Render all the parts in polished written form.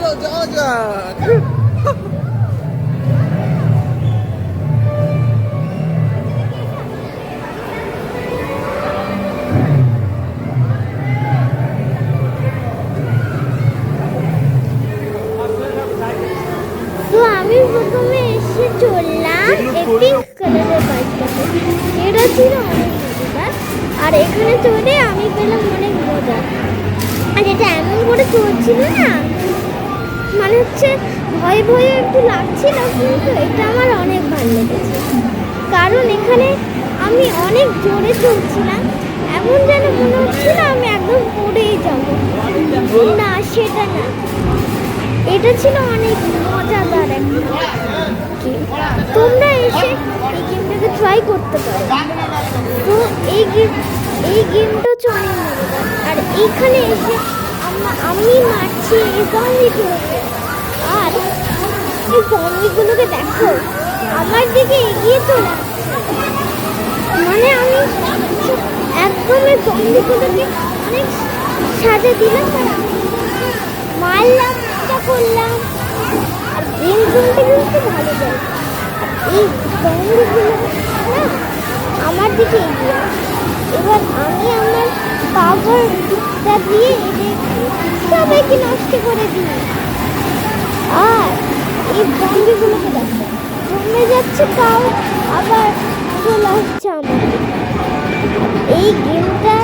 চলো যাওয়া যাক। তো আমি প্রথমে এসে চললাম পিঙ্ক কালারের বাইকটাতে। এটা ছিল অনেক মজাদার, আর এখানে চলে আমি পেলাম অনেক মজা। আর এটা এমন করে চলছিল না, মানে হচ্ছে ভয় ভয়ে একটু লাগছিল, কিন্তু এটা আমার অনেক ভালো লেগেছে। কারণ এখানে আমি অনেক জোরে চলছিলাম, এমন যেন মনে হচ্ছিল আমি একদম পড়েই যাবো। না, সেটা না, এটা ছিল অনেক মজাদার একটা গেম। তোমরা এসে এই গেমটাকে ট্রাই করতে পারো। তো এই গেমটা হচ্ছে অনেক মজাদার। আর এইখানে এসে আমি মারছি এই জম্বিগুলোকে, আর এই জম্বিগুলোকে দেখো আমার দিকে এগিয়ে চলে আসছে। মানে আমি একদম এই জম্বিগুলোকে অনেক সাজা দিলাম, মারলাম, করলাম। আর গেম খেলতে কিন্তু ভালো যায়। এই জঙ্গলগুলো না আমার দিকে এগিয়ে আসে। এবার আমি আমার পাওয়ারটা দিয়ে এদের সবাইকে নষ্ট করে দিই। আর এই জঙ্গলগুলোকে দেখো জমে যাচ্ছে, তাও আবার চলে আসছে আমার দিকে। এই গেমটা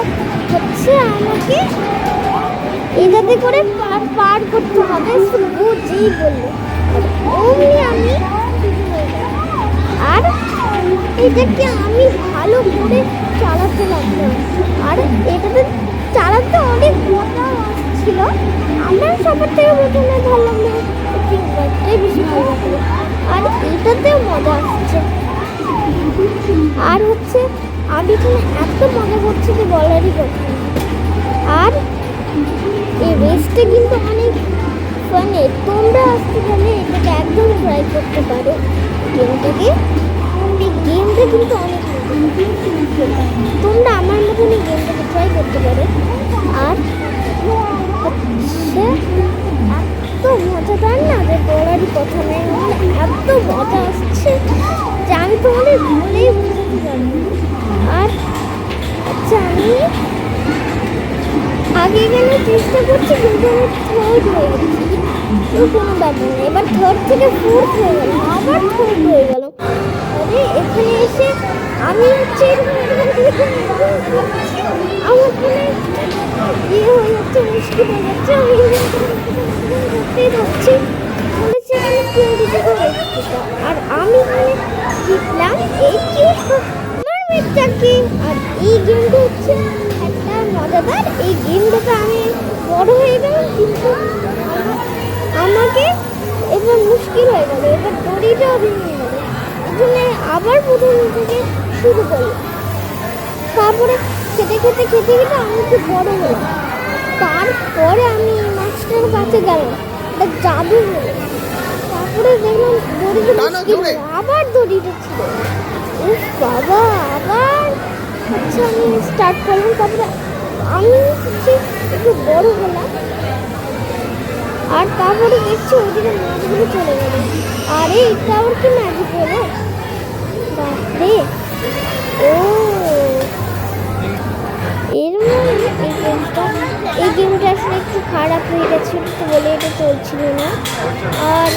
হচ্ছে আমাকে এটাতে করে পার করতে হবে, ও যেই বললো অমনি আমি। আর এটাকে আমি ভালো করে চালাতে লাগলাম, আর এটাতে চালাতে অনেক মজা আসছিল। আমার সবার থেকে প্রথমে ভালো লাগলো পিঙ্ক বাইকটাই বেশি ভালো লাগলো, আর এটাতেও মজা আসছে। আর হচ্ছে আমি এখানে এত মজা করছি যে বলারই কথা। আর এই রেসটা কিন্তু অনেক ফানি। তোমরা আসতে গেলে এটাকে একদম ট্রাই করতে পারো গেমটাকে। এই গেমটা কিন্তু অনেক মজা, তোমরা আমার মতন এই গেমটাকে ট্রাই করতে পারো। আর হচ্ছে এত মজাদার না যে বলারই কথা নেই, মানে এত মজা আসছে যে আমি তোমাদের বলেই বুঝতে পারবো। আর আচ্ছা, আমি আগে গেলে চেষ্টা করছি, কিন্তু আমি থার্ড হয়ে গেছি। তো কোনো ব্যাপার নেই, এবার থার্ড থেকে ফোর্থ হয়ে গেল, আবার থার্ড হয়ে গেল। আরে এখানে এসে আমি হচ্ছে আমার ফোনে ইয়ে হয়ে যাচ্ছে, মুশকিল হয়ে যাচ্ছে। আমি করতেই থাকছি, বলেছি আমি কেউ দিতে। আর আমি এখানে জিতলাম এই কি আমার মেয়েটাকে। আর এই গেমটা হচ্ছে একটা মজাদার। এই গেমটাতে আমি বড় হয়ে গেলাম, কিন্তু আমাকে এবার মুশকিল হয়ে গেল, এবার দড়িটাও ভেঙে গেল। এই জন্য আবার প্রথম থেকে শুরু করলাম। তারপরে খেতে খেতে খেতে খেতে আমি একটু বড় হলাম। তারপরে আমি মাছটার কাছে গেলাম, এটা জাদু হলো। তারপরে দেখলাম দড়িটা মুশকিল হলো, আবার দড়িটা ছিল। উফ বাবা, আবার আচ্ছা আমি স্টার্ট করলাম। তারপরে আমি হচ্ছে একটু বড় হলাম, আর তারপরে দেখছি ওদিকে মাছগুলো চলে গেল। আরে এটা আবার কি ম্যাজিক হলো, বাপরে। ও এর মানে এই গেমটা আসলে একটু খারাপ হয়ে গেছিল, তো বলে এটা চলছিল না। আর